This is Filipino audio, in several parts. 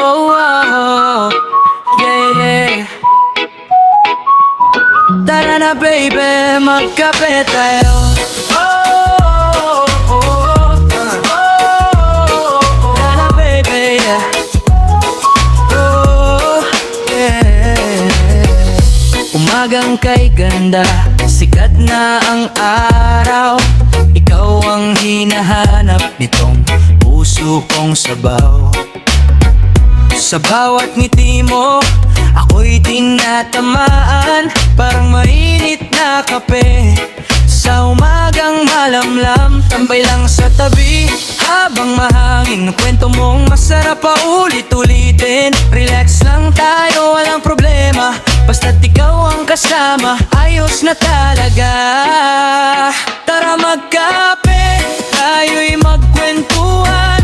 Oh, oh, yeah, yeah. Tara na baby, magkape tayo. Oh, oh, oh, tara na baby, yeah. Oh, yeah. Umagang kay ganda, sikat na ang araw. Ikaw ang hinahanap nitong puso kong sabaw. Sa bawat ngiti mo, ako'y tinatamaan. Parang mainit na kape sa umagang malamlam. Tambay lang sa tabi habang mahangin. Kwento mong masarap pa ulit-ulitin. Relax lang tayo, walang problema. Basta't ikaw ang kasama, ayos na talaga. Tara magkape, tayo'y magkwentuhan.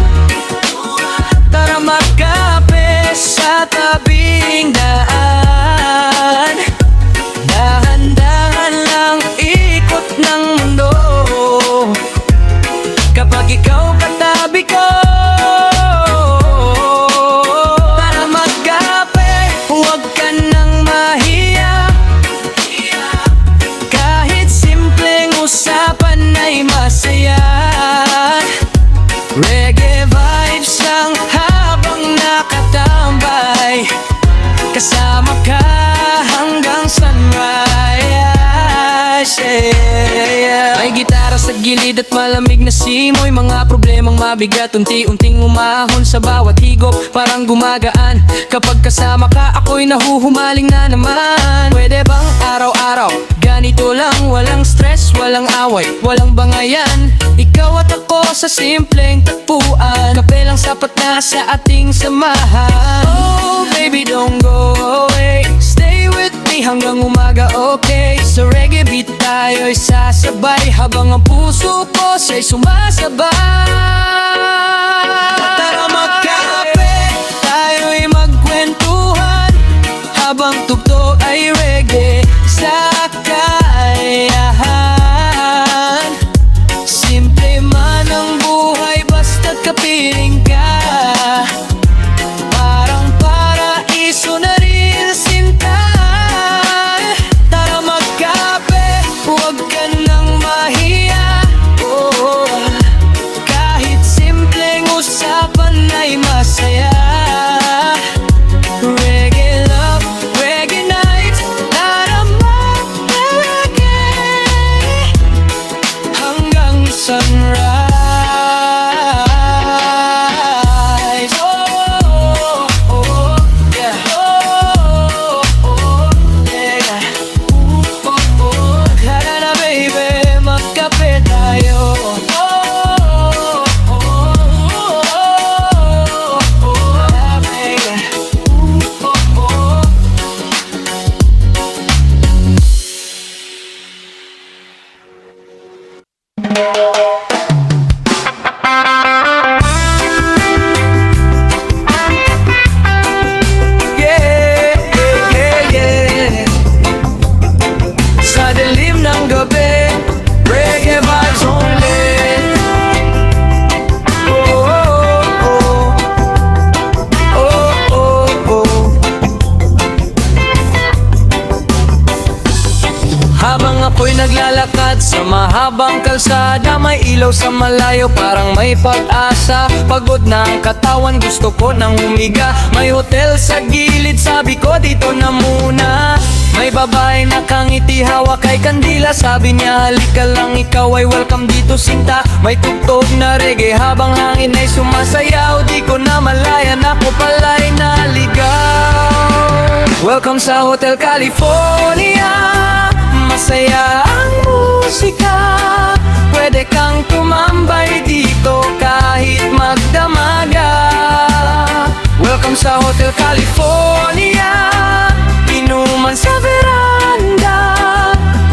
Tara magkape sa tabing daan. Dahan-dahan lang ikot ng mundo kapag ikaw katabi ko. Tara magkape, huwag ka nang mahiya. Kahit simpleng usapan ay masaya. Reggae vibes lang habang nakatambay. Kasama ka hanggang sunrise, yeah. May gitara sa gilid at malamig na simoy. Mga problemang mabigat, unti-unting umahon sa bawat higop. Parang gumagaan kapag kasama ka, ako'y nahuhumaling na naman. Pwede bang araw-araw ganito lang, walang stress, walang away, walang bangayan. Ikaw at ako sa simpleng tagpuan. Kape lang sapat na sa ating samahan. Oh baby, don't go away. Stay with me hanggang umaga, okay? Sa reggae beat tayo'y sasabay habang ang puso ko siya'y sumasabay. Tara magkape, tayo'y magkwentuhan habang tugtog ay reggae sa kayahan. Simple man ang buhay basta't kapiling ka. Parang paraiso na rin sinta. Tara magkape, huwag ka nang mahiya. Oh, kahit simpleng usapan ay masaya. Reggae love, reggae nights. Tara mag-reggae hanggang sunrise. Oh, oh, yeah. Oh, oh, yeah. Oh, oh, tara na baby, magkape tayo. Oh, oh, oh, yeah, baby. Oh, oh. Yeah, yeah, yeah. Sa dilim ng gabi, reggae vibes only. Oh, oh, oh. Oh, oh, oh. Habang ako'y naglalakad sa mahabang kalsada, may ilaw sa malayo parang may pag-asa. Pagod na ang katawan, gusto ko nang humiga. May hotel sa gilid, sabi ko dito na muna. May babae na kangiti, hawak kay kandila. Sabi niya halika lang, ikaw ay welcome dito sinta. May tugtog na reggae habang hangin ay sumasayaw. Di ko na malayan, ako pala'y naligaw. Welcome sa Hotel California. Masaya ang musika. Pwede kang tumambay dito kahit magdamaga. Welcome sa Hotel California. Inuman sa veranda.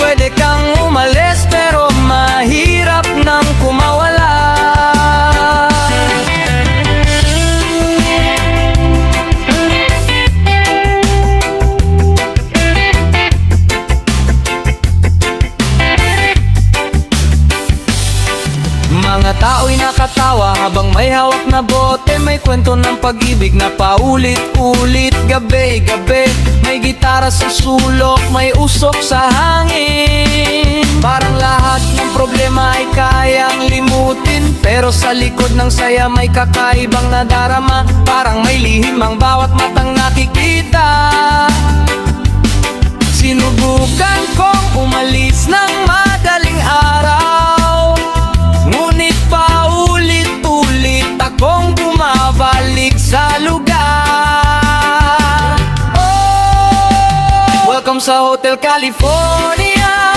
Pwede kang umalis pero mahirap nang kumawala. mga tao'y nakatawa habang may hawak na bote. May kwento ng pag-ibig na paulit-ulit, gabi-gabi. May gitara sa sulok, may usok sa hangin. Parang lahat ng problema ay kayang limutin, pero sa likod ng saya may kakaibang nadarama. Parang may lihim ang bawat matang nakikita. Sinubukan kong umalis ng madaling araw, ngunit paulit-ulit akong bumabalik sa lugar. Oh, welcome sa Hotel California.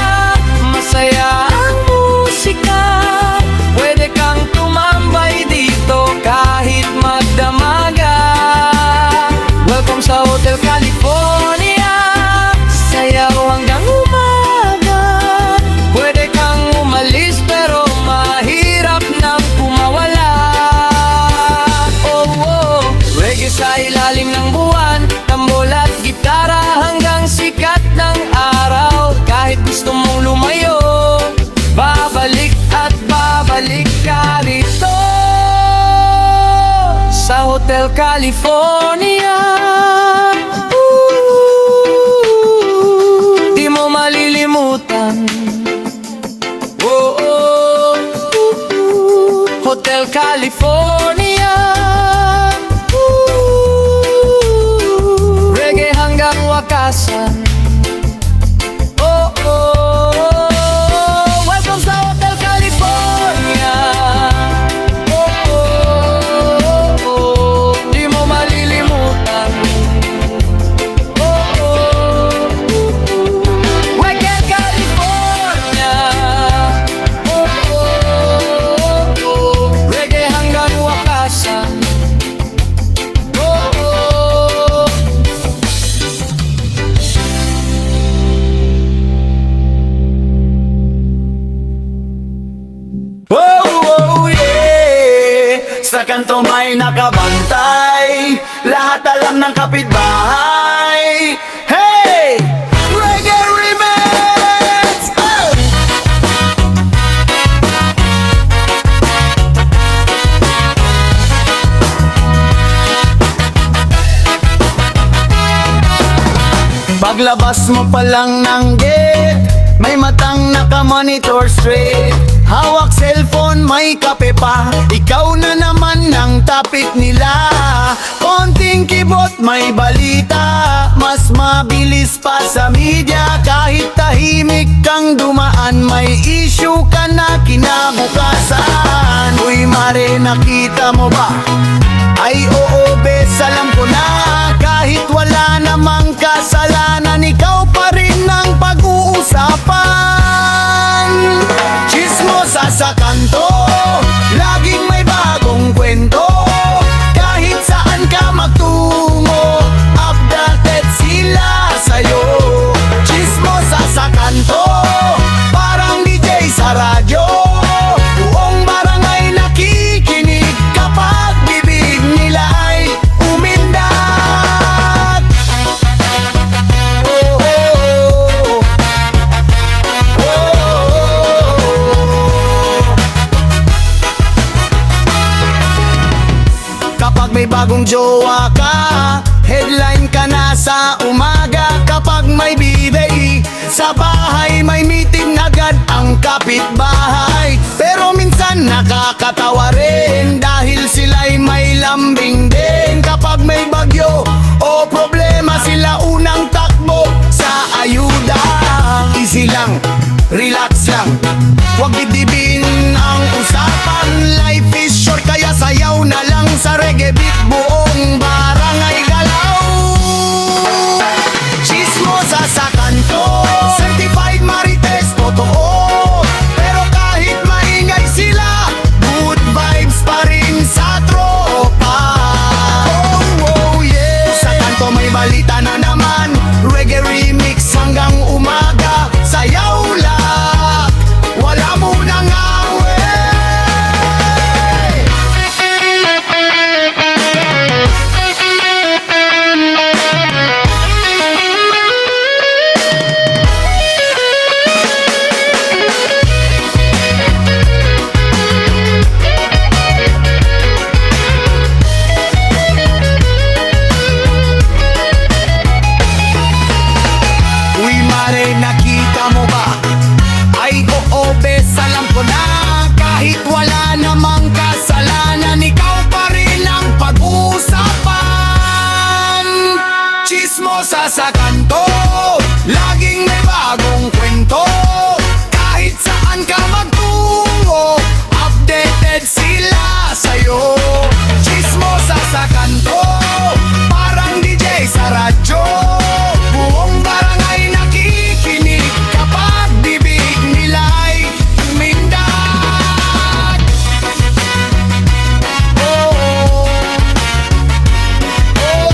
Masaya ang musika, pwede kang tumambay dito kahit magdamaga. Welcome sa Hotel California, sayaw hanggang umaga. Pwede kang umalis pero mahirap nang kumawala. Oh, oh, reggae sa ilalim ng buwan, tambol at gitara hanggang sikat ng araw. Kahit gusto mong lumayo, babalik at babalik ka rito sa Hotel California. Di mo malilimutan. Oh, oh, Hotel California. Reggae hanggang wakasan. Oh, oh, welcome sa Hotel California. Oh, oh, di mo malilimutan. Oh, oh, Hotel California. Oh, oh, reggae hanggang wakasan. Oh, oh. Oh, yeah. Sa kanto may nakabantay, lahat alam ng kapitbahay. Hey! Reggae Remix! Oh! Paglabas mo pa lang ng gate, may matang naka-monitor straight. Hawak cellphone, may kape pa, ikaw na naman ang topic nila. Konting kibot, may balita, mas mabilis pa sa media. Kahit tahimik kang dumaan, may issue ka na kinabukasan. Uy mare, nakita mo ba? Ay oo bes, alam ko na. Kahit wala namang kasalanan, ikaw pa rin ang pag-uusapan. Chismosa sa kanto, laging may bagong kwento. Kahit saan ka magtungo, updated sila sa'yo. Chismosa sa kanto, parang DJ sa radyo. Buong barangay nakikinig kapag bibig nila ay umindak. Oh, oh, oh, oh. Kapag may bagong jowa ka, headline ka na sa umaga. Kapag may birthday sa bahay, may meeting agad ang kapitbahay. Pero minsan nakakatawa rin, dahil sila'y may lambing din. Kapag may bagyo o problema, sila unang takbo sa ayuda. Easy lang, relax lang, huwag didibin ang usapan. Life is short, kaya sayaw na lang sa reggae beat, buong barangay galaw. Chismosa sa kanto, certified marites, totoo. Pero kahit maingay sila, good vibes pa rin sa tropa. Oh, oh yeah. Sa kanto may balita na naman, reggae remix hanggang umaga. Sayaw lang, wala mo nang wala namang kasalanan, ikaw pa rin ang pag-uusapan. Chismosa sa kanto, laging may bagong kwento. Kahit saan ka magtungo, updated sila sa'yo. Chismosa sa kanto, parang DJ sa radyo. Buong barangay nakikinig kapag bibig nila'y tumindag. Oh, oh, oh.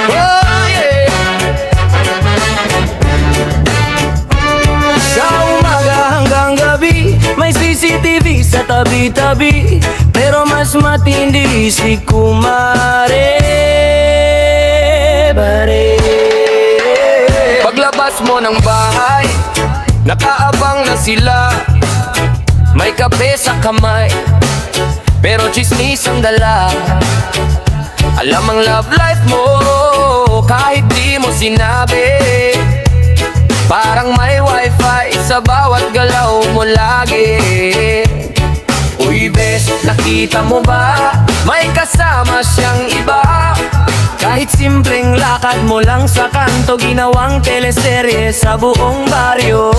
Oh, yeah. Sa umaga hanggang gabi, may CCTV sa tabi-tabi. Pero mas matindi si Kumare Bare. Paglabas mo ng bahay, nakaabang na sila. May kape sa kamay, pero chismis ang dala. Alam ang love life mo, kahit di mo sinabi. Parang may wifi sa bawat galaw mo lagi. Uy bes, nakita mo ba? May kasama siyang iba. Kahit simpleng lakad mo lang sa kanto, ginawang teleserye sa buong baryo.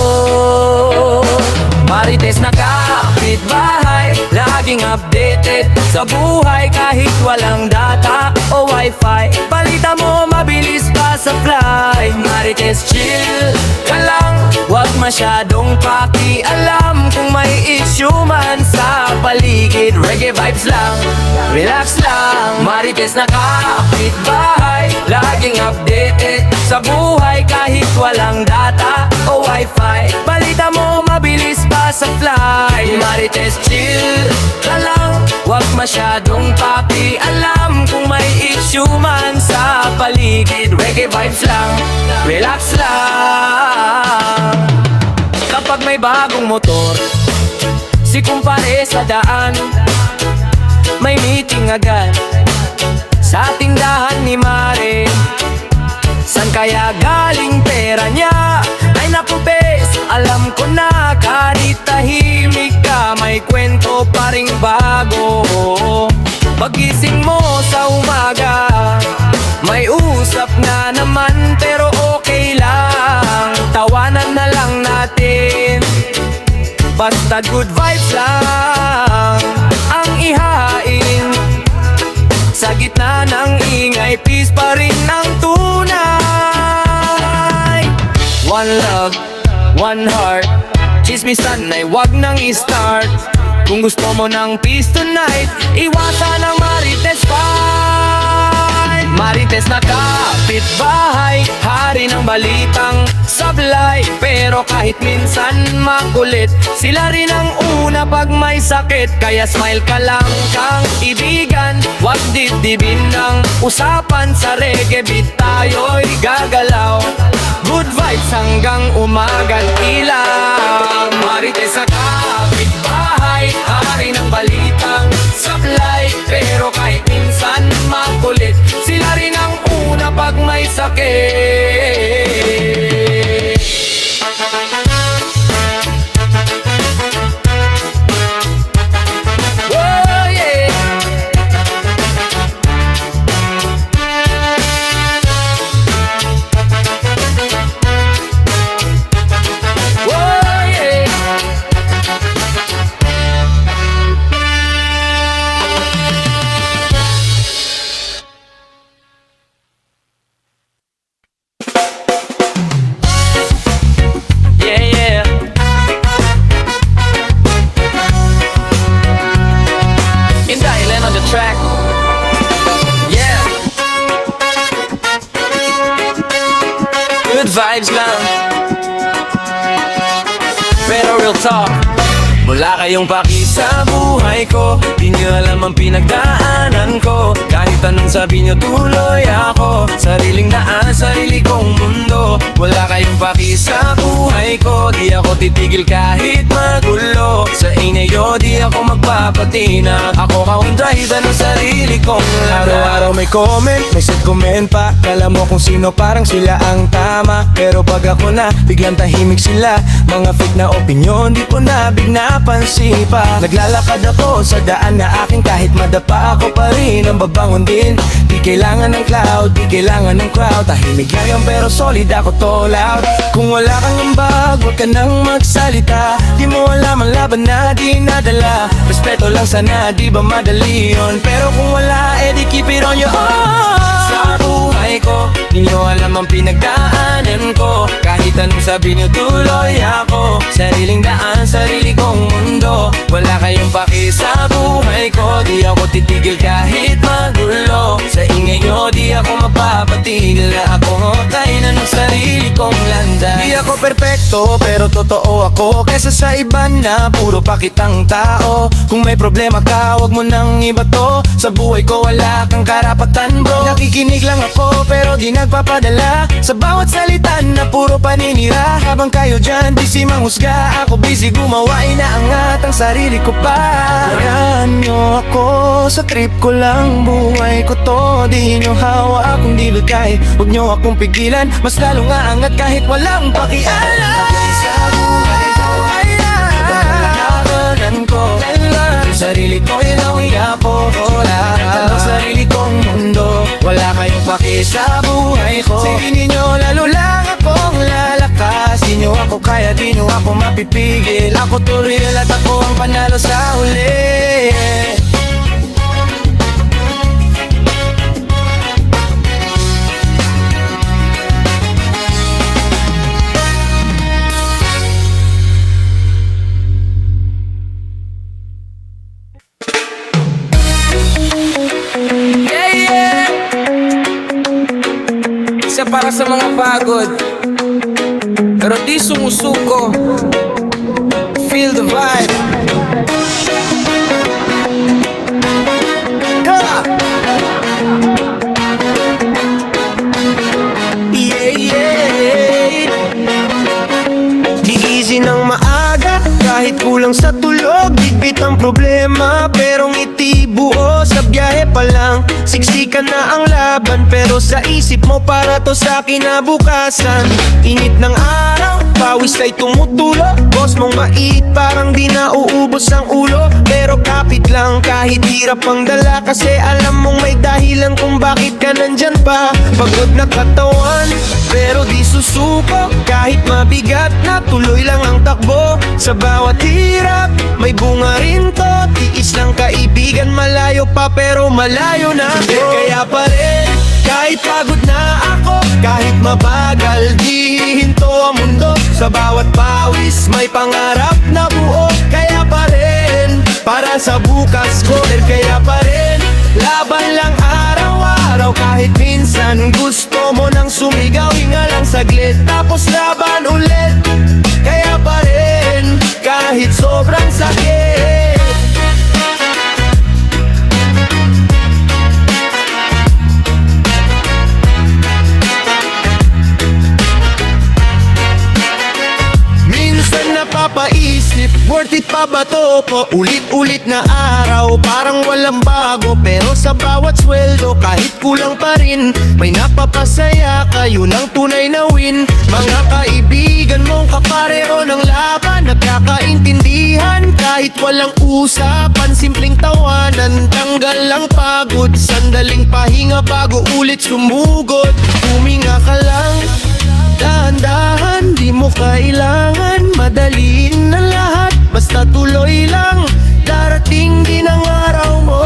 Marites na kapitbahay, laging updated sa buhay. Kahit walang data o wifi, balita mo mabilis pa sa fly. Marites chill ka lang, wag masyadong pakialam. Kung may issue man sa paligid, reggae vibes lang, relax lang. Marites na kapitbahay, laging updated sa buhay. Kahit walang data o wifi, balita mo mabilis pa sa fly. Marites chill ka lang, wag masyadong pakialam. Kung may issue man sa paligid, reggae vibes lang, relax lang. Kapag may bagong motor, si kumpare sa daan, may meeting agad sa tindahan ni Mare. San kaya galing pera niya? Ay naku bes, alam ko na. Kahit tahimik ka, may kwento pa ring bago. Pagising mo sa umaga, may usap na naman, pero okay lang. Tawanan na lang natin, basta good vibes lang ang ihain. Sa gitna ng ingay, peace pa rin ang tunay. One love, one heart, chismisan ay wag nang i-start. Kung gusto mo ng peace tonight, iwasan ang Marites fight. Marites na kapitbahay, hari ng balitang sablay. Pero kahit minsan makulit, sila rin ang una pag may sakit. Kaya smile ka lang kang ibigan, wag dibdibin ng usapan. Sa reggae beat tayo'y gagalaw, good vibes hanggang umagang ilaw. Marites sa kapitbahay, hari ng balitang sablay. Pero kahit minsan makulit, sila rin ang una pag may sakit. Oh yeah. Oh yeah. Track. Yeah. Good vibes lang, pero real talk, wala kayong paki sa buhay ko. Di nyo alam ang pinagdaanan ko. Kahit anong sabi nyo tuloy ako. Sariling daan, sarili kong mundo. Wala kayong paki sa buhay ko. Di ako titigil kahit magulo. Sa inyo di ako magpapatina. Ako kaundrahida ng sarili kong lada. Araw-araw may comment, may set comment pa. Kala mo kung sino parang sila ang tama. Pero pag ako na, biglang tahimik sila. Mga fake na opinion, di ko na napansin pa. Naglalakad ako sa daan na aking kahit madapa ako pa rin ang babangon din. Di kailangan ng cloud, di kailangan ng crowd. Tahimik lang yan pero solid ako to loud. Kung wala kang ambag, huwag ka nang magsalita. Di mo alam ang laban na dinadala. Respeto lang sana, di ba madali yun? Pero kung wala, edi keep it on your own. Sa buhay ko, di nyo alam ang pinagdaanan ko. Kahit anong sabi nyo tuloy ako. Sariling daan, sarili kong mundo. Wala kayong paki sa buhay ko. Di ako titigil kahit magulo. Sa ingay nyo, di ako mapapatigil. Na ako hotay na ng sarili kong landas. Di ako perpekto, pero totoo ako. Kesa sa iba na puro pakitang tao. Kung may problema ka, wag mo nang iba to. Sa buhay ko wala kang karapatan bro. Nakikinig lang ako, pero di nagpapadala sa bawat salita na puro paninira. Habang kayo dyan, busy manghusga, ako busy gumawa, inaangat ang sarili ko pa. Hayaan nyo ako, sa trip ko lang buhay ko to. Di nyo hawa akong dilutay, huwag nyo akong pigilan. Mas lalong aangat kahit walang pakialam. Sa buhay ko ay nakanan ko. Sarili ko yun ang iapo. Lahat ng sarili kong mundo. Wala kayong paki sa buhay ko. Sige ninyo lalo lang akong lalakas. Di nyo ako kaya, di nyo ako mapipigil. Ako to real at ako ang panalo sa huli. Isa para sa mga pagod pero di sumusuko. Feel the vibe. Gigising ng maaga kahit kulang sa tulog. Bigbit ang problema pero ngiti buo. Sa biyahe pa lang siksikan na ang laban, pero sa isip mo para to sa kinabukasan. Init ng araw, pawis ay tumutulo. Boss mong mait, parang di na uubos ang ulo. Pero kapit lang kahit hirap ang dala, kasi alam mong may dahilan kung bakit ka nandyan pa. Pagod na katawan, pero di susuko. Kahit mabigat na, tuloy lang ang takbo. Sa bawat hirap, may bunga rin to. Tiis lang kaibigan, malayo pa pero malayo na. Kaya pa rin, kahit pagod na ako, kahit mabagal, di hihinto ang mundo. Sa bawat pawis, may pangarap na buo. Kaya pa rin, para sa bukas ko. Kaya pa rin, laban lang araw-araw. Kahit minsan gusto mo nang sumigaw, hinga lang saglit, tapos laban ulit. Kaya pa rin, kahit sobrang sakit. Napapaisip, worth it pa ba to? Ulit-ulit na araw, parang walang bago. Pero sa bawat sweldo, kahit kulang pa rin, may napapasaya, kayo ng tunay na win. Mga kaibigan mong kapareho ng laban, nagkakaintindihan kahit walang usapan. Simpleng tawanan, tanggal lang pagod. Sandaling pahinga bago ulit sumugod. Huminga ka lang, dahan-dahan, di mo kailangan madaliin na lahat. Basta tuloy lang, darating din ang araw mo.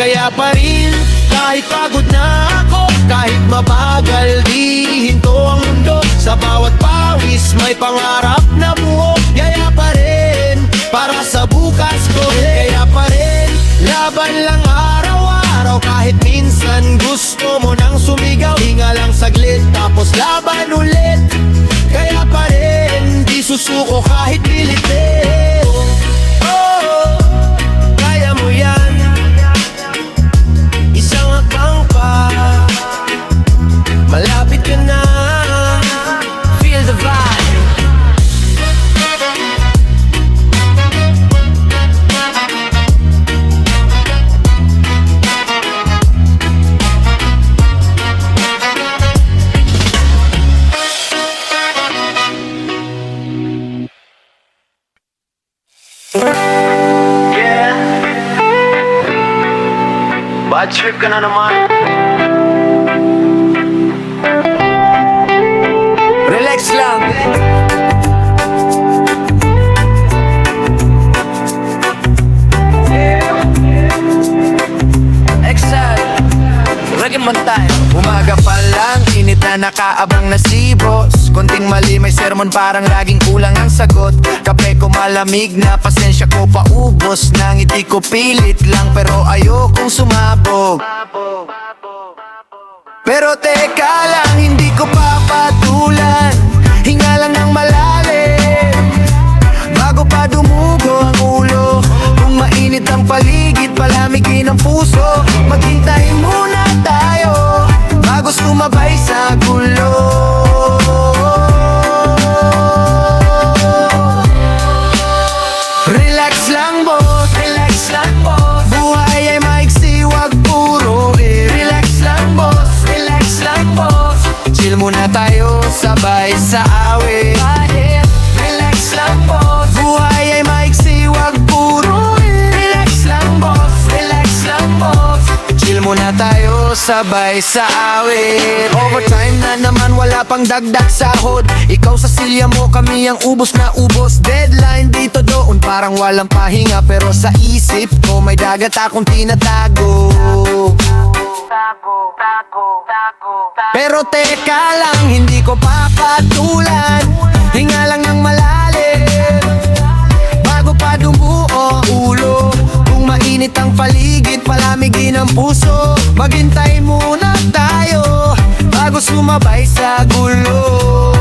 Kaya pa rin, kahit pagod na ako, kahit mabagal, di hinto ang mundo. Sa bawat pawis, may pangarap na buo. Kaya pa rin, para sa bukas ko. Kaya pa rin, laban lang araw-araw. Kahit minsan gusto mo nang sumigaw, hinga lang saglit, tapos laban ulit. Kaya pa rin, di susuko kahit pilitin. Oh, kaya mo yan. Bad trip ka na naman. Relax lang. Excel, lagyan mo tayo. Umaga pa lang, init na nakaabang na si boss. Konting mali, may sermon, parang laging kulang ang sagot. Kape ko malamig na, pasensya ko paubos. Nangiti ko pilit lang, pero ayokong sumabog. Pero teka lang, hindi ko papatulan. Hinga lang ng malalim bago pa dumugo ang ulo. Kung mainit ang paligid, palamigin ang puso. Maghintay muna tayo bago sumabay sa gulo. Relax lang boss, relax lang boss. Buhay ay maiksi, wag puro relax lang boss, relax lang boss. Chill muna tayo, sabay sa awit. Relax lang boss. Buhay ay maiksi, wag puro relax lang boss, relax lang boss. Chill muna tayo, sabay sa awit. Overtime na naman, wala pang dagdag sahod. Ikaw sa silya mo, kami ang ubos na ubos. Deadline dito doon, parang walang pahinga. Pero sa isip ko, may dagat akong tinatago. Pero teka lang, hindi ko papatulan. Hinga lang ng malalim bago pa dumuo ang ulo. Kung mainit ang paligid, palamigin ang puso. Maghintay muna tayo bago sumabay sa gulo.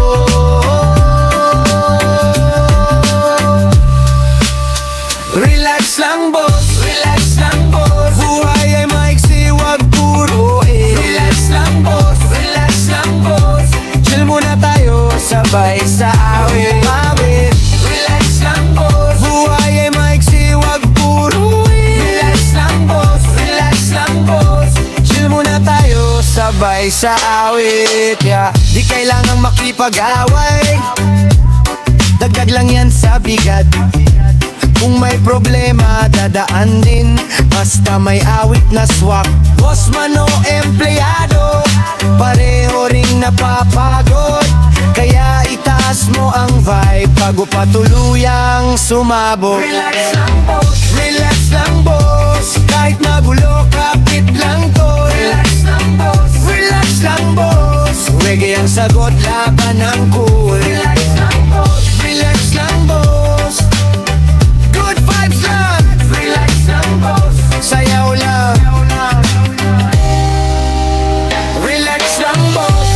Relax lang boss, relax lang boss. Buhay ay maiksi, wag puro relax lang boss, relax lang boss. Chill muna tayo, sabay sa awit. Relax lang boss. Buhay ay maiksi, wag puro relax lang boss, relax lang boss. Chill muna tayo, sabay sa awit. Di kailangang makipag-away, dagdag lang yan sa bigat. Kung may problema, dadaan din. Basta may awit na swak. Boss man o empleyado, pareho ring napapagod. Kaya itaas mo ang vibe bago pa tuluyang sumabog. Relax lang boss, relax lang boss. Kahit magulo, kapit lang to. Relax lang boss, relax lang boss. Reggae ang sagot, laban ang cool. Relax lang boss, relax lang boss. Good vibes lang, relax lang boss. Sayaw lang, relax lang boss.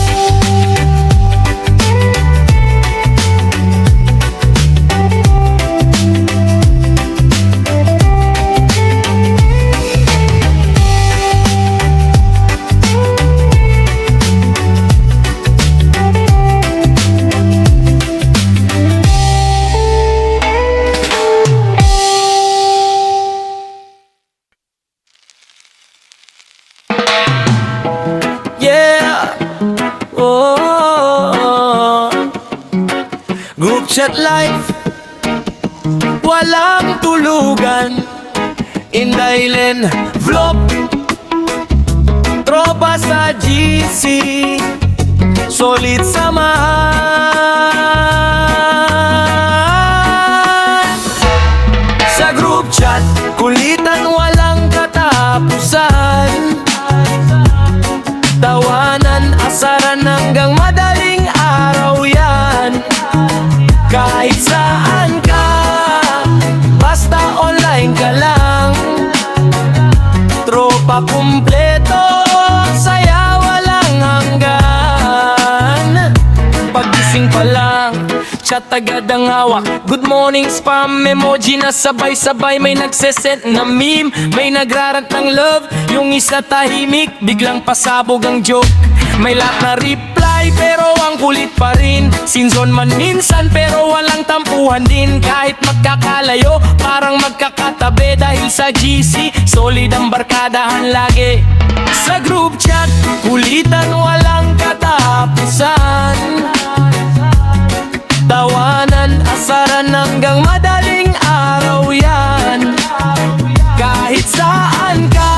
Group chat life, walang tulugan. Indailen vlog, tropa sa GC, solid samahan. Sa group chat, kulitan walang katapusan. Tawanan, asaran hanggang madaling araw yan. Kahit saan ka, basta online ka lang. Tropa kumpleto, saya walang hanggan. Pagising pa lang, chat agad ang hawak. Good morning spam emoji na sabay-sabay. May nagsesend na meme, may nagrarant ng love. Yung isa tahimik, biglang pasabog ang joke. May lahat na reply pero ang kulit pa rin. Sinzon man minsan pero walang tampuhan din. Kahit magkakalayo parang magkakatabi. Dahil sa GC solid ang barkadahan lagi. Sa group chat kulitan walang katapusan. Tawanan, asaran hanggang madaling araw yan. Kahit saan ka,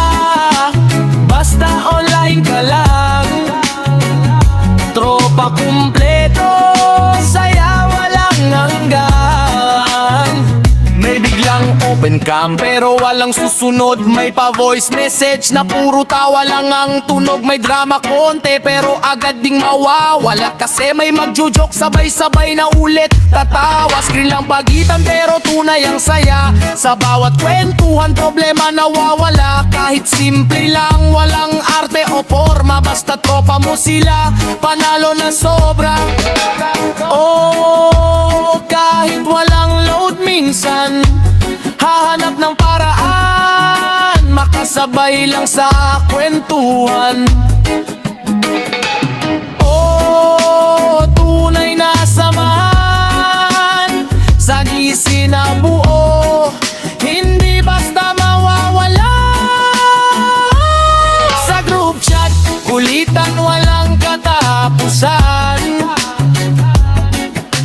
scam pero walang susunod. May pa voice message na puro tawa lang ang tunog. May drama konti pero agad ding mawawala, kasi may magjo-joke sabay-sabay na ulit tatawa. Screen lang pagitan pero tunay ang saya. Sa bawat kwentuhan problema nawawala. Kahit simple lang, walang arte o forma, basta tropa mo sila, panalo na sobra. Oh, kahit walang load minsan hahanap ng paraan, makasabay lang sa kwentuhan. Oh, tunay na samahan sa gisi na buo, hindi basta mawawala. Sa group chat, kulitan walang katapusan,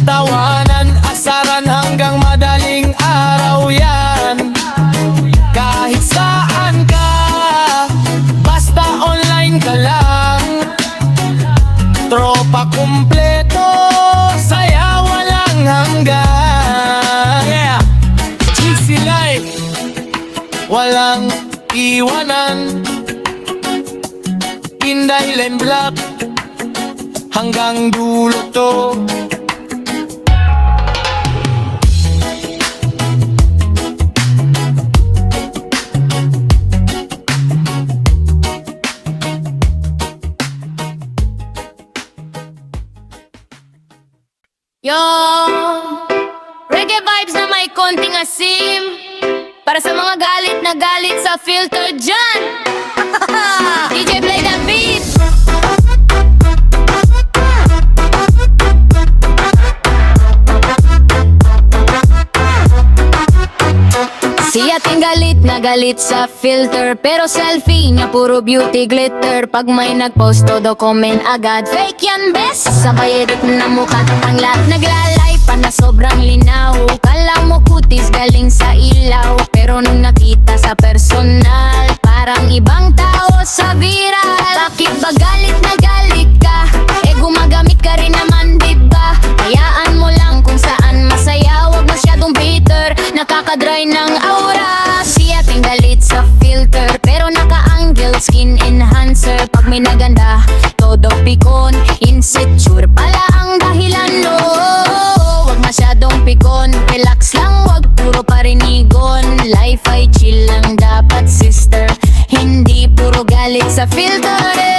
tawanan, asaran hanggang madaling araw yan. Kahit saan ka, basta online ka lang. Tropa kumpleto, saya walang hanggan. Yeah, cheesy life, walang iwanan. Inday Lane Black, hanggang dulo to. Yo, reggae vibes na may konting asim, para sa mga galit na galit sa filter dyan. DJ play the beat. Si ating galit na galit sa filter, pero selfie niya puro beauty glitter. Pag may nagpost todo comment agad, fake yan best. Sabay edit na mukha ang lahat, naglalay pa na sobrang linaw. Kala mo kutis galing sa ilaw, pero nung nakita sa personal, parang ibang tao sa viral. Bakit ba galit na galit ka? Eh gumagamit ka rin naman diba? Hayaan mo lang kung saan masaya, wag masyadong bitter, nakakadry ng aura. Si ating galit sa filter, pero naka-angle skin enhancer. Pag may naganda, todo pikon, insecure pala ang dahilan. No, wag masyadong pikon, relax lang, wag puro parinigon. Life ay chill lang dapat sister, hindi puro galit sa filter.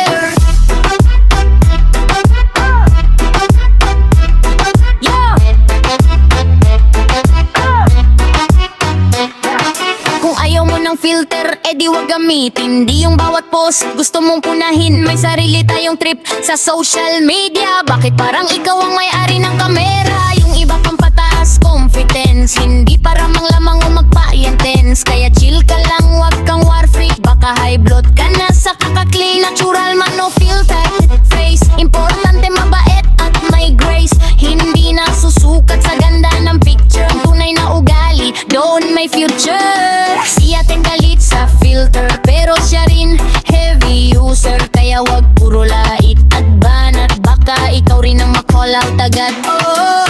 Filter, edi wag gamitin. Di yung bawat post gusto mong punahin. May sarili tayong trip sa social media. Bakit parang ikaw ang may-ari ng kamera? Yung iba pang pataas confidence, hindi para mang lamang o magpa-intense. Kaya chill ka lang, wag kang war freak. Baka high blood ka na sa kakakli. Natural man, no filter face. Importante mabait at may grace, hindi na susukat sa ganda ng picture. Tunay na ugali, doon may future. Si ating galit sa filter, pero siya rin heavy user. Kaya wag puro lait at banat, baka ikaw rin ang ma-call out agad. Oh,